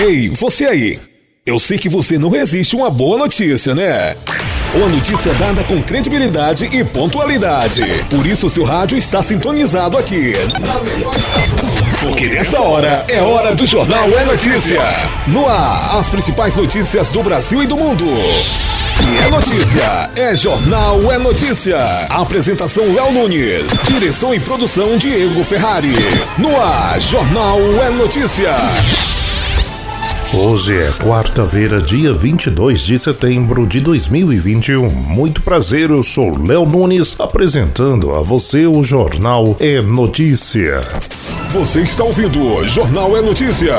Ei, você aí. Eu sei que você não resiste a uma boa notícia, né? Uma notícia dada com credibilidade e pontualidade. Por isso seu rádio está sintonizado aqui. Porque nessa hora é hora do Jornal É Notícia. No ar, as principais notícias do Brasil e do mundo. Se é notícia, é Jornal É Notícia. Apresentação Léo Nunes. Direção e produção Diego Ferrari. No ar, Jornal É Notícia. Hoje é quarta-feira, dia 22 de setembro de 2021. Muito prazer, eu sou Léo Nunes, apresentando a você o Jornal É Notícia. Você está ouvindo Jornal É Notícia.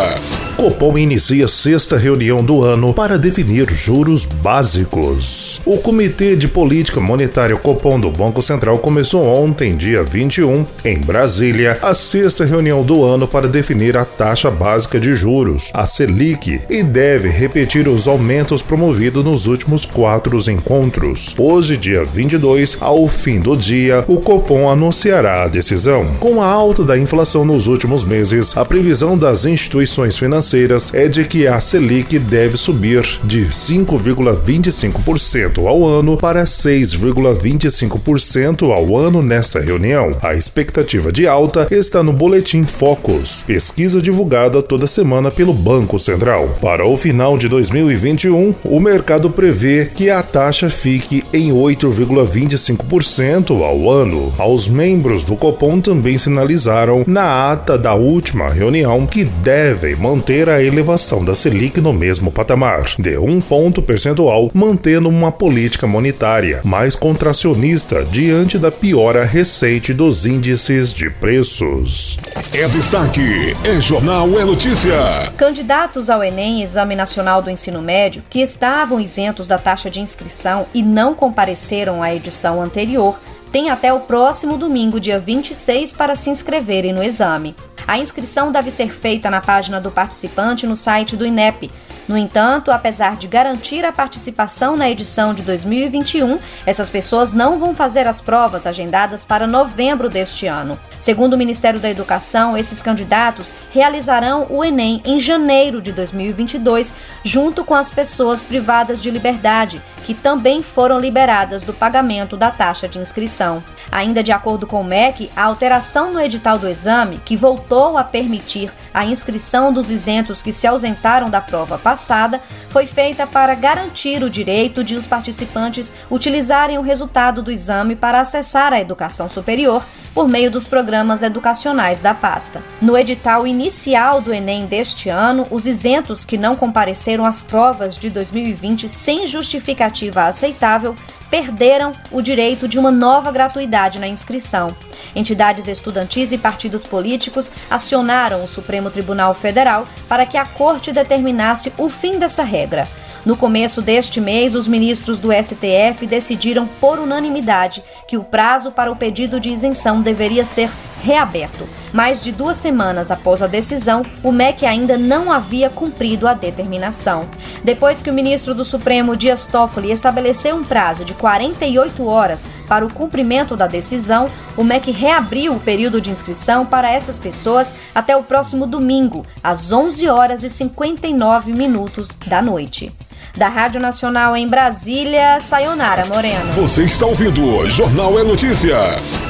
Copom inicia a sexta reunião do ano para definir juros básicos. O Comitê de Política Monetária Copom do Banco Central começou ontem, dia 21, em Brasília, a sexta reunião do ano para definir a taxa básica de juros, a Selic, e deve repetir os aumentos promovidos nos últimos 4 encontros. Hoje, dia 22, ao fim do dia, o Copom anunciará a decisão. Com a alta da inflação nos últimos meses, a previsão das instituições financeiras é de que a Selic deve subir de 5,25% ao ano para 6,25% ao ano nesta reunião. A expectativa de alta está no Boletim Focus, pesquisa divulgada toda semana pelo Banco Central. Para o final de 2021, o mercado prevê que a taxa fique em 8,25% ao ano. Os membros do Copom também sinalizaram na ata da última reunião que devem manter a elevação da Selic no mesmo patamar, de 1 ponto percentual, mantendo uma política monetária mais contracionista diante da piora recente dos índices de preços. É destaque, é Jornal É Notícia. Candidatos ao Enem, Exame Nacional do Ensino Médio, que estavam isentos da taxa de inscrição e não compareceram à edição anterior, têm até o próximo domingo, dia 26, para se inscreverem no exame. A inscrição deve ser feita na página do participante no site do INEP. No entanto, apesar de garantir a participação na edição de 2021, essas pessoas não vão fazer as provas agendadas para novembro deste ano. Segundo o Ministério da Educação, esses candidatos realizarão o Enem em janeiro de 2022, junto com as pessoas privadas de liberdade, que também foram liberadas do pagamento da taxa de inscrição. Ainda de acordo com o MEC, a alteração no edital do exame, que voltou a permitir a inscrição dos isentos que se ausentaram da prova passada, foi feita para garantir o direito de os participantes utilizarem o resultado do exame para acessar a educação superior por meio dos programas educacionais da pasta. No edital inicial do Enem deste ano, os isentos que não compareceram às provas de 2020 sem justificativa aceitável perderam o direito de uma nova gratuidade na inscrição. Entidades estudantis e partidos políticos acionaram o Supremo Tribunal Federal para que a Corte determinasse o fim dessa regra. No começo deste mês, os ministros do STF decidiram por unanimidade que o prazo para o pedido de isenção deveria ser reaberto. Mais de 2 semanas após a decisão, o MEC ainda não havia cumprido a determinação. Depois que o ministro do Supremo, Dias Toffoli, estabeleceu um prazo de 48 horas para o cumprimento da decisão, o MEC reabriu o período de inscrição para essas pessoas até o próximo domingo, às 11h59 da noite. Da Rádio Nacional em Brasília, Sayonara Moreno. Você está ouvindo Jornal É Notícia.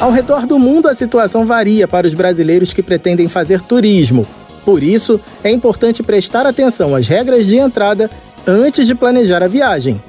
Ao redor do mundo, a situação varia para os brasileiros que pretendem fazer turismo. Por isso, é importante prestar atenção às regras de entrada antes de planejar a viagem.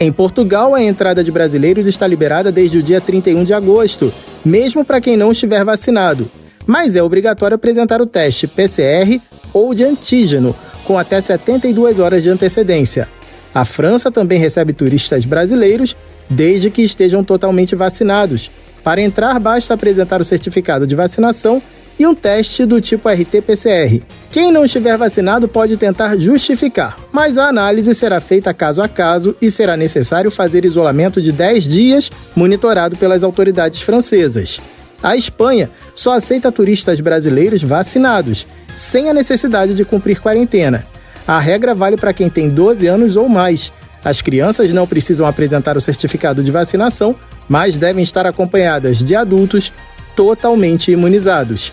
Em Portugal, a entrada de brasileiros está liberada desde o dia 31 de agosto, mesmo para quem não estiver vacinado. Mas é obrigatório apresentar o teste PCR ou de antígeno, com até 72 horas de antecedência. A França também recebe turistas brasileiros, desde que estejam totalmente vacinados. Para entrar, basta apresentar o certificado de vacinação e um teste do tipo RT-PCR. Quem não estiver vacinado pode tentar justificar, mas a análise será feita caso a caso e será necessário fazer isolamento de 10 dias, monitorado pelas autoridades francesas. A Espanha só aceita turistas brasileiros vacinados, sem a necessidade de cumprir quarentena. A regra vale para quem tem 12 anos ou mais. As crianças não precisam apresentar o certificado de vacinação, mas devem estar acompanhadas de adultos totalmente imunizados.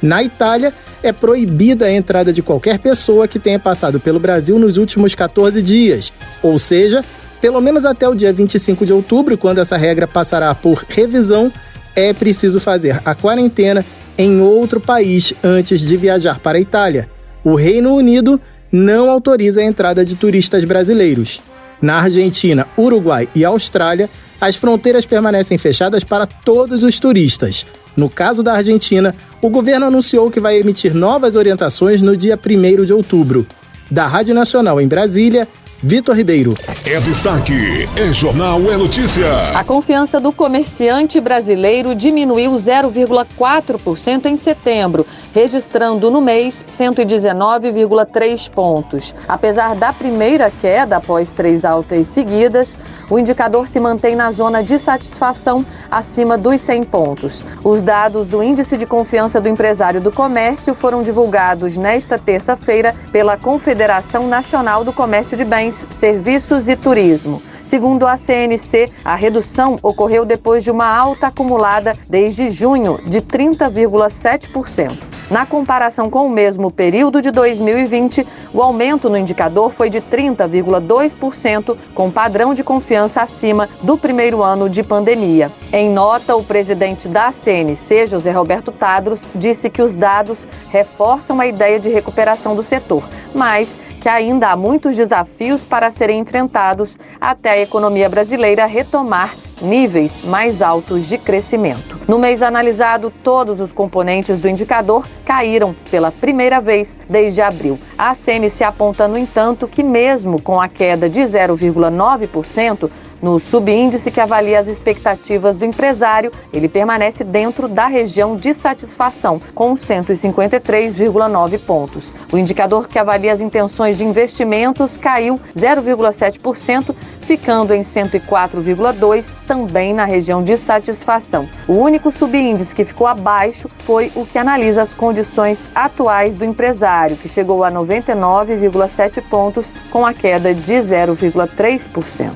Na Itália, é proibida a entrada de qualquer pessoa que tenha passado pelo Brasil nos últimos 14 dias, ou seja, pelo menos até o dia 25 de outubro, quando essa regra passará por revisão, é preciso fazer a quarentena em outro país antes de viajar para a Itália. O Reino Unido não autoriza a entrada de turistas brasileiros. Na Argentina, Uruguai e Austrália, as fronteiras permanecem fechadas para todos os turistas. No caso da Argentina, o governo anunciou que vai emitir novas orientações no dia 1º de outubro. Da Rádio Nacional em Brasília, Vitor Ribeiro. É destaque, é jornal, é notícia. A confiança do comerciante brasileiro diminuiu 0,4% em setembro, registrando no mês 119,3 pontos. Apesar da primeira queda após 3 altas seguidas, o indicador se mantém na zona de satisfação acima dos 100 pontos. Os dados do Índice de Confiança do Empresário do Comércio foram divulgados nesta terça-feira pela Confederação Nacional do Comércio de Bens, Serviços e Turismo. Segundo a CNC, a redução ocorreu depois de uma alta acumulada desde junho de 30,7%. Na comparação com o mesmo período de 2020, o aumento no indicador foi de 30,2%, com padrão de confiança acima do primeiro ano de pandemia. Em nota, o presidente da CNC, José Roberto Tadros, disse que os dados reforçam a ideia de recuperação do setor, mas que ainda há muitos desafios para serem enfrentados até a economia brasileira retomar níveis mais altos de crescimento. No mês analisado, todos os componentes do indicador caíram pela primeira vez desde abril. A CNC aponta, no entanto, que mesmo com a queda de 0,9%, no subíndice que avalia as expectativas do empresário, ele permanece dentro da região de satisfação, com 153,9 pontos. O indicador que avalia as intenções de investimentos caiu 0,7%, ficando em 104,2, também na região de satisfação. O único subíndice que ficou abaixo foi o que analisa as condições atuais do empresário, que chegou a 99,7 pontos, com a queda de 0,3%.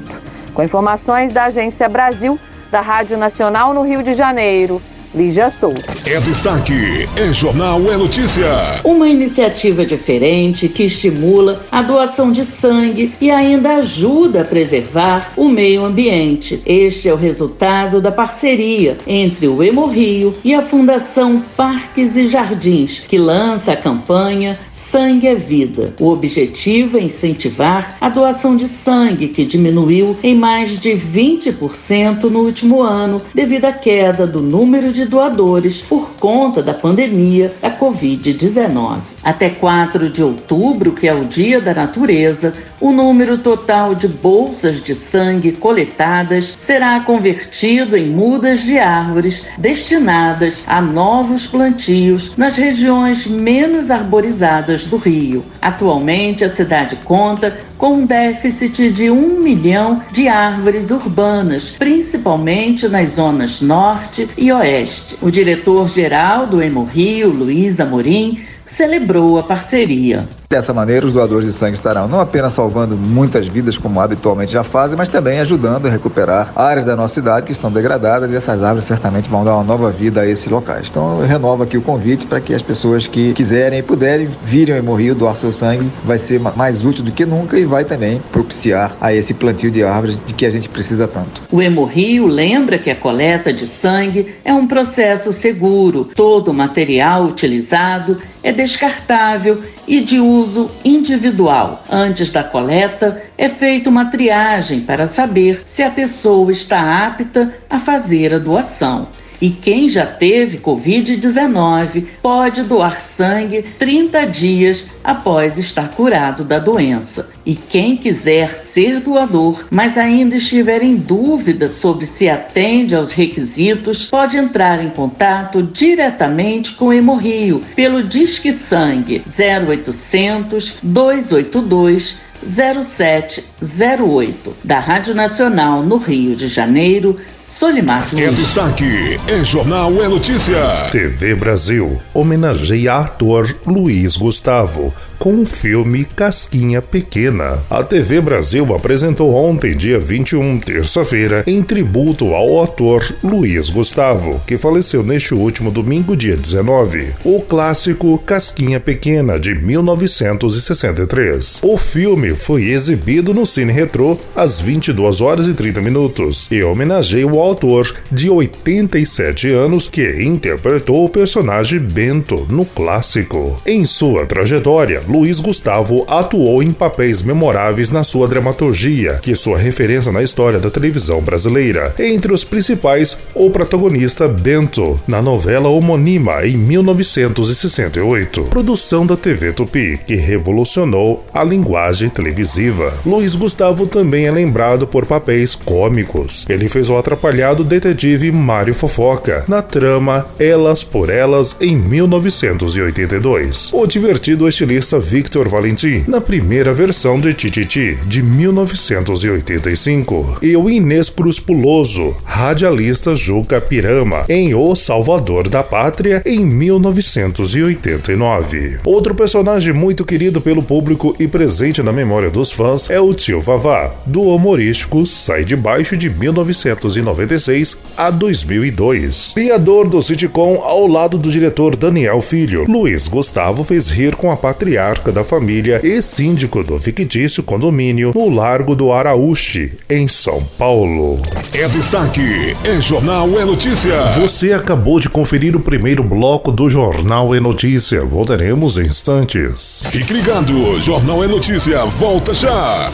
Com informações da Agência Brasil, da Rádio Nacional no Rio de Janeiro, Lígia Souza. É destaque, é jornal, é notícia. Uma iniciativa diferente que estimula a doação de sangue e ainda ajuda a preservar o meio ambiente. Este é o resultado da parceria entre o Hemorrio e a Fundação Parques e Jardins, que lança a campanha Sangue é Vida. O objetivo é incentivar a doação de sangue, que diminuiu em mais de 20% no último ano, devido à queda do número de doadores por conta da pandemia da Covid-19. Até 4 de outubro, que é o Dia da Natureza, o número total de bolsas de sangue coletadas será convertido em mudas de árvores destinadas a novos plantios nas regiões menos arborizadas do Rio. Atualmente, a cidade conta com um déficit de 1 milhão de árvores urbanas, principalmente nas zonas norte e oeste. O diretor-geral do Hemorrio, Luiz Amorim, celebrou a parceria. Dessa maneira, os doadores de sangue estarão não apenas salvando muitas vidas, como habitualmente já fazem, mas também ajudando a recuperar áreas da nossa cidade que estão degradadas, e essas árvores certamente vão dar uma nova vida a esses locais. Então, eu renovo aqui o convite para que as pessoas que quiserem e puderem virem ao Hemorrio doar seu sangue. Vai ser mais útil do que nunca e vai também propiciar a esse plantio de árvores de que a gente precisa tanto. O Hemorrio lembra que a coleta de sangue é um processo seguro. Todo o material utilizado é descartável e de uso individual. Antes da coleta, é feita uma triagem para saber se a pessoa está apta a fazer a doação. E quem já teve Covid-19 pode doar sangue 30 dias após estar curado da doença. E quem quiser ser doador, mas ainda estiver em dúvida sobre se atende aos requisitos, pode entrar em contato diretamente com o Hemorrio pelo Disque Sangue 0800 282 0708. Da Rádio Nacional no Rio de Janeiro, Solimar Luiz. É destaque, é jornal, é notícia. TV Brasil homenageia ator Luiz Gustavo com o filme Casquinha Pequena. A TV Brasil apresentou ontem, dia 21, terça-feira, em tributo ao ator Luiz Gustavo, que faleceu neste último domingo, dia 19, o clássico Casquinha Pequena, de 1963. O filme foi exibido no Cine Retrô às 22 horas e 30 minutos e homenageia o autor de 87 anos que interpretou o personagem Bento no clássico. Em sua trajetória, Luiz Gustavo atuou em papéis memoráveis na sua dramaturgia, que sua referência na história da televisão brasileira. Entre os principais, o protagonista Bento, na novela homônima em 1968, produção da TV Tupi, que revolucionou a linguagem televisiva. Luiz Gustavo também é lembrado por papéis cômicos. Ele fez o atrapalhado detetive Mário Fofoca na trama Elas por Elas em 1982. O divertido estilista Victor Valentim na primeira versão de Tititi de 1985 e o inescrupuloso radialista Juca Pirama em O Salvador da Pátria em 1989. Outro personagem muito querido pelo público e presente na memória dos fãs é o Tio Vavá, do humorístico Sai de Baixo de 1996 a 2002. Criador do sitcom ao lado do diretor Daniel Filho, Luiz Gustavo fez rir com a patriarca da família e síndico do fictício condomínio no Largo do Araúche, em São Paulo. É destaque, é Jornal é Notícia. Você acabou de conferir o primeiro bloco do Jornal é Notícia. Voltaremos em instantes. Fique ligado, Jornal é Notícia, volta já.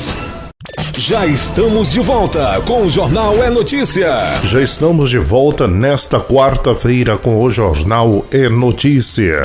Já estamos de volta com o Jornal é Notícia. Já estamos de volta nesta quarta-feira com o Jornal é Notícia.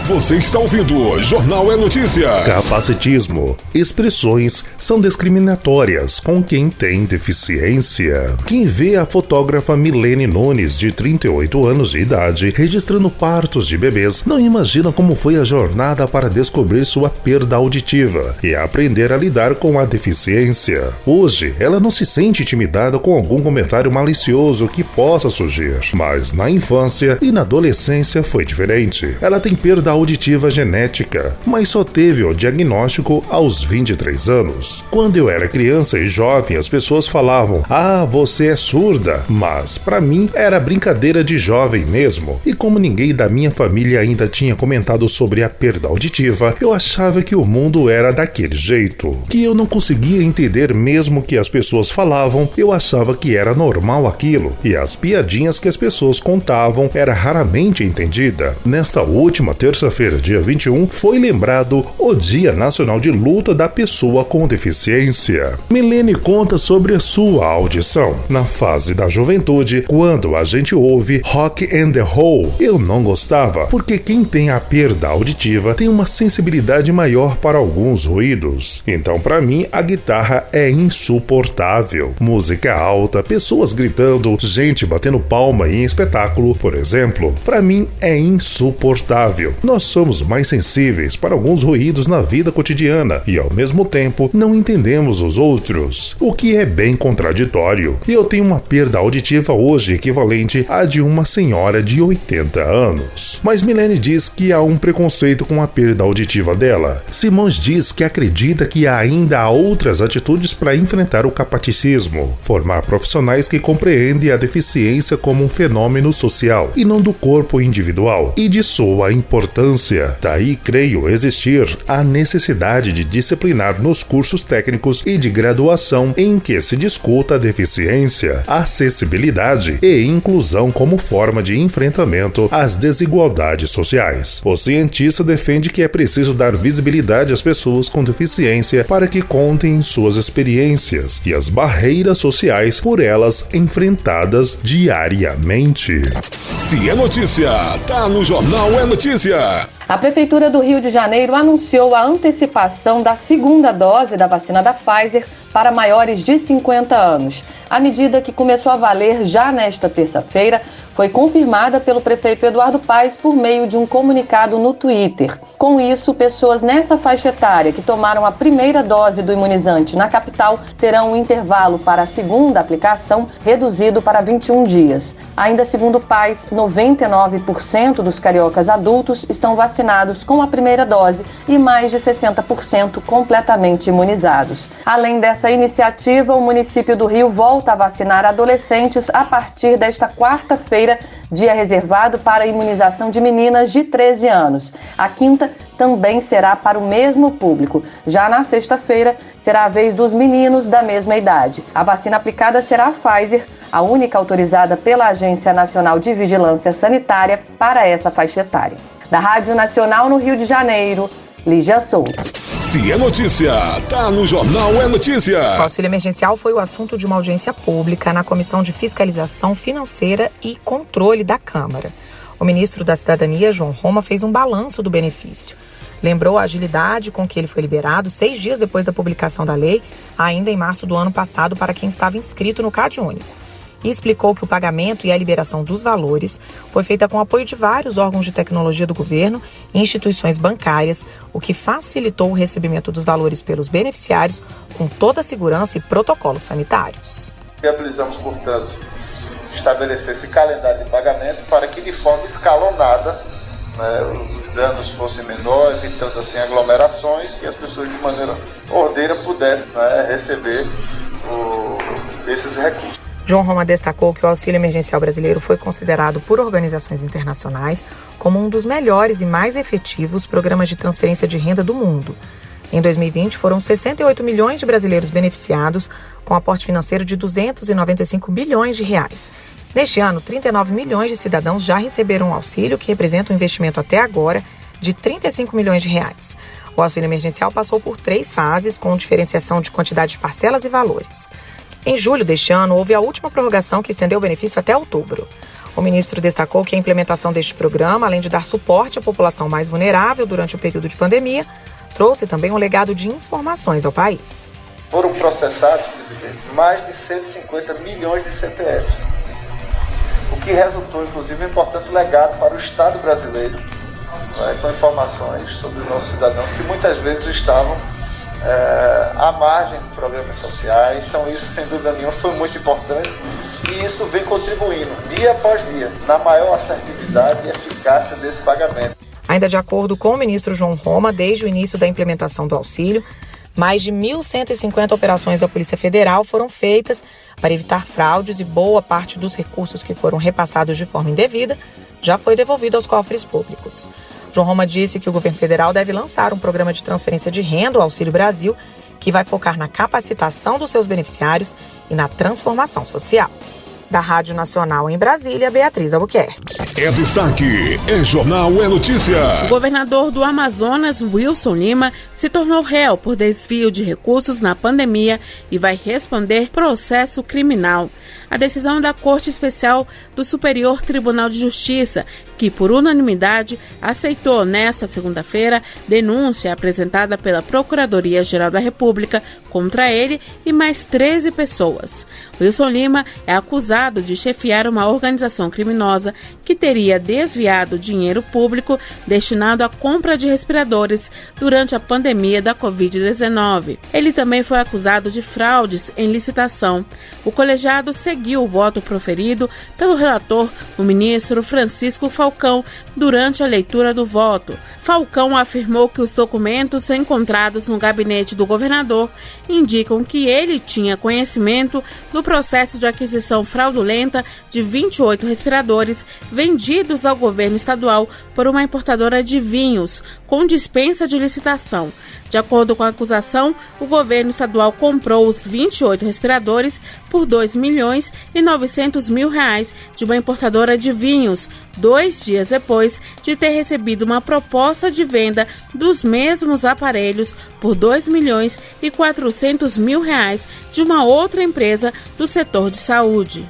Você está ouvindo Jornal é Notícia. Capacitismo. Expressões são discriminatórias com quem tem deficiência. Quem vê a fotógrafa Milene Nunes, de 38 anos de idade, registrando partos de bebês, não imagina como foi a jornada para descobrir sua perda auditiva e aprender a lidar com a deficiência. Hoje, ela não se sente intimidada com algum comentário malicioso que possa surgir, mas na infância e na adolescência foi diferente. Ela tem perda auditiva genética, mas só teve o diagnóstico aos 23 anos. Quando eu era criança e jovem, as pessoas falavam: "Ah, você é surda", mas para mim era brincadeira de jovem mesmo. E como ninguém da minha família ainda tinha comentado sobre a perda auditiva, eu achava que o mundo era daquele jeito, que eu não conseguia entender mesmo que as pessoas falavam. Eu achava que era normal aquilo, e as piadinhas que as pessoas contavam era raramente entendida. Nesta última terça-feira, dia 21, foi lembrado o Dia Nacional de Luta da Pessoa com Deficiência. Milene conta sobre a sua audição. Na fase da juventude, quando a gente ouve Rock and Roll, eu não gostava, porque quem tem a perda auditiva tem uma sensibilidade maior para alguns ruídos. Então, para mim, a guitarra é insuportável. Música alta, pessoas gritando, gente batendo palma em espetáculo, por exemplo, para mim é insuportável. Nós somos mais sensíveis para alguns ruídos na vida cotidiana e, ao mesmo tempo, não entendemos os outros, o que é bem contraditório. Eu tenho uma perda auditiva hoje equivalente à de uma senhora de 80 anos. Mas Milene diz que há um preconceito com a perda auditiva dela. Simões diz que acredita que ainda há outras atitudes para enfrentar o capacitismo, formar profissionais que compreendem a deficiência como um fenômeno social e não do corpo individual, e de sua importância. Daí, creio existir a necessidade de disciplinar nos cursos técnicos e de graduação em que se discuta a deficiência, acessibilidade e inclusão como forma de enfrentamento às desigualdades sociais. O cientista defende que é preciso dar visibilidade às pessoas com deficiência para que contem suas experiências e as barreiras sociais por elas enfrentadas diariamente. Se é notícia, tá no Jornal é Notícia. A Prefeitura do Rio de Janeiro anunciou a antecipação da segunda dose da vacina da Pfizer para maiores de 50 anos. A medida, que começou a valer já nesta terça-feira, foi confirmada pelo prefeito Eduardo Paes por meio de um comunicado no Twitter. Com isso, pessoas nessa faixa etária que tomaram a primeira dose do imunizante na capital terão um intervalo para a segunda aplicação reduzido para 21 dias. Ainda segundo Paes, 99% dos cariocas adultos estão vacinados vacinados com a primeira dose e mais de 60% completamente imunizados. Além dessa iniciativa, o município do Rio volta a vacinar adolescentes a partir desta quarta-feira, dia reservado para a imunização de meninas de 13 anos. A quinta também será para o mesmo público. Já na sexta-feira, será a vez dos meninos da mesma idade. A vacina aplicada será a Pfizer, a única autorizada pela Agência Nacional de Vigilância Sanitária para essa faixa etária. Da Rádio Nacional no Rio de Janeiro, Lígia Souza. Se é notícia, tá no Jornal É Notícia. O auxílio emergencial foi o assunto de uma audiência pública na Comissão de Fiscalização Financeira e Controle da Câmara. O ministro da Cidadania, João Roma, fez um balanço do benefício. Lembrou a agilidade com que ele foi liberado 6 dias depois da publicação da lei, ainda em março do ano passado, para quem estava inscrito no CadÚnico. E explicou que o pagamento e a liberação dos valores foi feita com apoio de vários órgãos de tecnologia do governo e instituições bancárias, o que facilitou o recebimento dos valores pelos beneficiários com toda a segurança e protocolos sanitários. Viabilizamos, portanto, estabelecer esse calendário de pagamento para que, de forma escalonada, os danos fossem menores, evitando assim aglomerações, e as pessoas de maneira ordeira pudessem receber esses recursos. João Roma destacou que o auxílio emergencial brasileiro foi considerado por organizações internacionais como um dos melhores e mais efetivos programas de transferência de renda do mundo. Em 2020, foram 68 milhões de brasileiros beneficiados, com aporte financeiro de 295 bilhões de reais. Neste ano, 39 milhões de cidadãos já receberam o auxílio, que representa um investimento até agora de 35 milhões de reais. O auxílio emergencial passou por 3 fases, com diferenciação de quantidade de parcelas e valores. Em julho deste ano, houve a última prorrogação que estendeu o benefício até outubro. O ministro destacou que a implementação deste programa, além de dar suporte à população mais vulnerável durante o período de pandemia, trouxe também um legado de informações ao país. Foram processados, presidente, mais de 150 milhões de CPFs, o que resultou, inclusive, em um importante legado para o Estado brasileiro, com informações sobre os nossos cidadãos que muitas vezes estavam à margem de programas sociais. Então isso, sem dúvida nenhuma, foi muito importante, e isso vem contribuindo dia após dia na maior assertividade e eficácia desse pagamento. Ainda de acordo com o ministro João Roma, desde o início da implementação do auxílio, mais de 1.150 operações da Polícia Federal foram feitas para evitar fraudes, e boa parte dos recursos que foram repassados de forma indevida já foi devolvido aos cofres públicos. João Roma disse que o governo federal deve lançar um programa de transferência de renda, o Auxílio Brasil, que vai focar na capacitação dos seus beneficiários e na transformação social. Da Rádio Nacional em Brasília, Beatriz Albuquerque. É destaque, é Jornal É Notícia. O governador do Amazonas, Wilson Lima, se tornou réu por desvio de recursos na pandemia e vai responder processo criminal. A decisão da Corte Especial do Superior Tribunal de Justiça, que por unanimidade aceitou nesta segunda-feira denúncia apresentada pela Procuradoria-Geral da República contra ele e mais 13 pessoas. Wilson Lima é acusado de chefiar uma organização criminosa que teria desviado dinheiro público destinado à compra de respiradores durante a pandemia da Covid-19. Ele também foi acusado de fraudes em licitação. O colegiado seguiu o voto proferido pelo relator, o ministro Francisco Falcão, durante a leitura do voto. Falcão afirmou que os documentos encontrados no gabinete do governador indicam que ele tinha conhecimento do processo de aquisição fraudulenta de 28 respiradores vendidos ao governo estadual por uma importadora de vinhos, com dispensa de licitação. De acordo com a acusação, o governo estadual comprou os 28 respiradores por R$2.900.000 de uma importadora de vinhos, 2 dias depois de ter recebido uma proposta de venda dos mesmos aparelhos por R$2.400.000 de uma outra empresa do setor de saúde.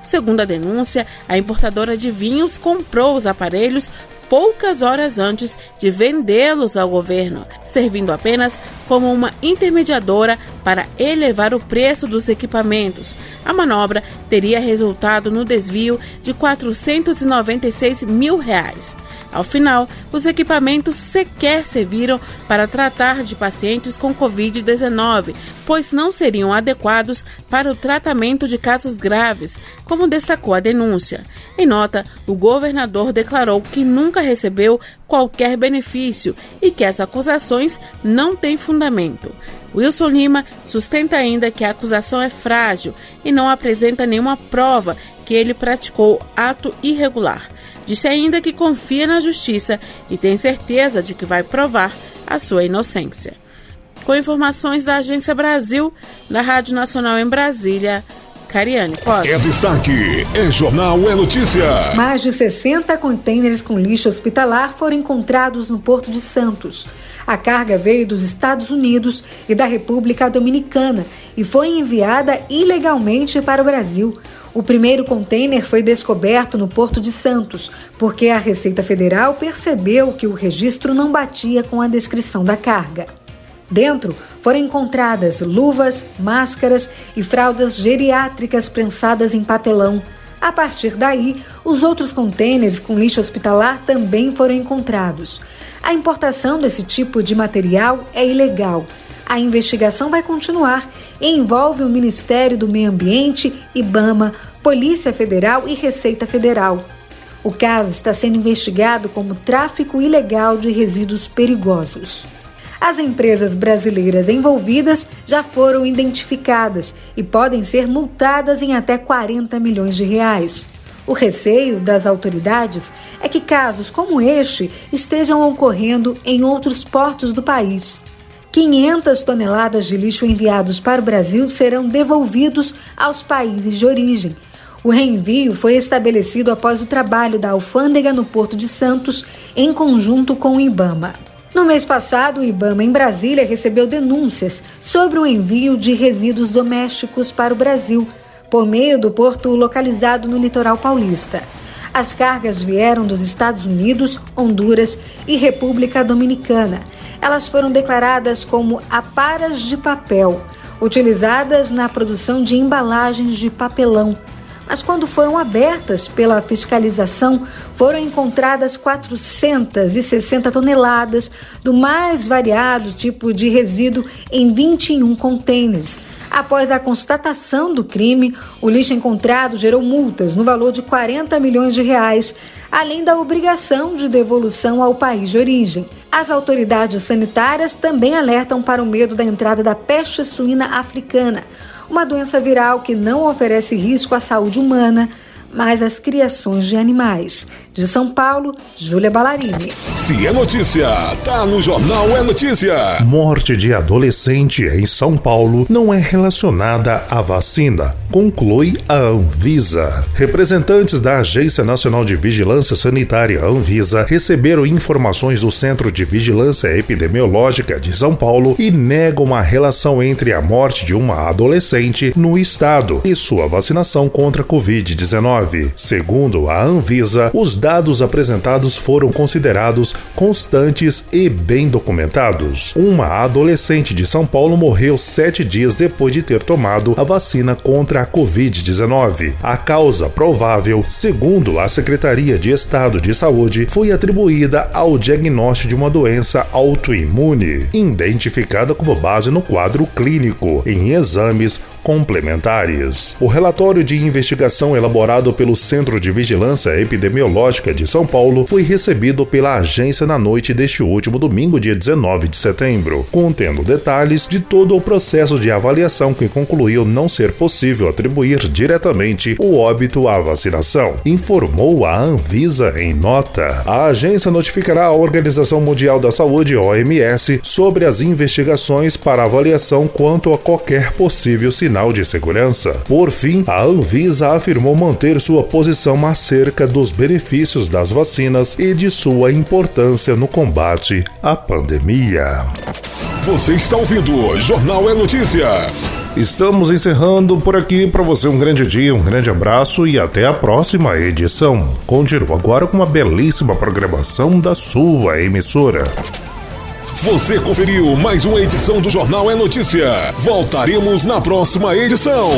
Segundo a denúncia, a importadora de vinhos comprou os aparelhos poucas horas antes de vendê-los ao governo, servindo apenas como uma intermediadora para elevar o preço dos equipamentos. A manobra teria resultado no desvio de R$496.000. Ao final, os equipamentos sequer serviram para tratar de pacientes com Covid-19, pois não seriam adequados para o tratamento de casos graves, como destacou a denúncia. Em nota, o governador declarou que nunca recebeu qualquer benefício e que as acusações não têm fundamento. Wilson Lima sustenta ainda que a acusação é frágil e não apresenta nenhuma prova que ele praticou ato irregular. Disse ainda que confia na justiça e tem certeza de que vai provar a sua inocência. Com informações da Agência Brasil, da Rádio Nacional em Brasília, Cariane Costa. É destaque, é jornal, é notícia. Mais de 60 contêineres com lixo hospitalar foram encontrados no Porto de Santos. A carga veio dos Estados Unidos e da República Dominicana e foi enviada ilegalmente para o Brasil. O primeiro contêiner foi descoberto no Porto de Santos, porque a Receita Federal percebeu que o registro não batia com a descrição da carga. Dentro foram encontradas luvas, máscaras e fraldas geriátricas prensadas em papelão. A partir daí, os outros contêineres com lixo hospitalar também foram encontrados. A importação desse tipo de material é ilegal. A investigação vai continuar e envolve o Ministério do Meio Ambiente, IBAMA, Polícia Federal e Receita Federal. O caso está sendo investigado como tráfico ilegal de resíduos perigosos. As empresas brasileiras envolvidas já foram identificadas e podem ser multadas em até 40 milhões de reais. O receio das autoridades é que casos como este estejam ocorrendo em outros portos do país. 500 toneladas de lixo enviados para o Brasil serão devolvidos aos países de origem. O reenvio foi estabelecido após o trabalho da alfândega no Porto de Santos, em conjunto com o IBAMA. No mês passado, o IBAMA em Brasília recebeu denúncias sobre o envio de resíduos domésticos para o Brasil, por meio do porto localizado no litoral paulista. As cargas vieram dos Estados Unidos, Honduras e República Dominicana. Elas foram declaradas como aparas de papel, utilizadas na produção de embalagens de papelão. Mas quando foram abertas pela fiscalização, foram encontradas 460 toneladas do mais variado tipo de resíduo em 21 contêineres. Após a constatação do crime, o lixo encontrado gerou multas no valor de 40 milhões de reais, além da obrigação de devolução ao país de origem. As autoridades sanitárias também alertam para o medo da entrada da peste suína africana, uma doença viral que não oferece risco à saúde humana, mas às criações de animais. De São Paulo, Júlia Ballarini. Se é notícia, tá no Jornal É Notícia. Morte de adolescente em São Paulo não é relacionada à vacina, conclui a Anvisa. Representantes da Agência Nacional de Vigilância Sanitária, Anvisa, receberam informações do Centro de Vigilância Epidemiológica de São Paulo e negam a relação entre a morte de uma adolescente no estado e sua vacinação contra a Covid-19. Segundo a Anvisa, os dados apresentados foram considerados constantes e bem documentados. Uma adolescente de São Paulo morreu 7 dias depois de ter tomado a vacina contra a Covid-19. A causa provável, segundo a Secretaria de Estado de Saúde, foi atribuída ao diagnóstico de uma doença autoimune, identificada como base no quadro clínico, em exames complementares. O relatório de investigação elaborado pelo Centro de Vigilância Epidemiológica de São Paulo foi recebido pela agência na noite deste último domingo, dia 19 de setembro, contendo detalhes de todo o processo de avaliação que concluiu não ser possível atribuir diretamente o óbito à vacinação, informou a Anvisa em nota. A agência notificará a Organização Mundial da Saúde, OMS, sobre as investigações para avaliação quanto a qualquer possível sinal de segurança. Por fim, a Anvisa afirmou manter sua posição acerca dos benefícios das vacinas e de sua importância no combate à pandemia. Você está ouvindo Jornal É Notícia. Estamos encerrando por aqui. Para você um grande dia, um grande abraço e até a próxima edição. Continua agora com uma belíssima programação da sua emissora. Você conferiu mais uma edição do Jornal É Notícia. Voltaremos na próxima edição.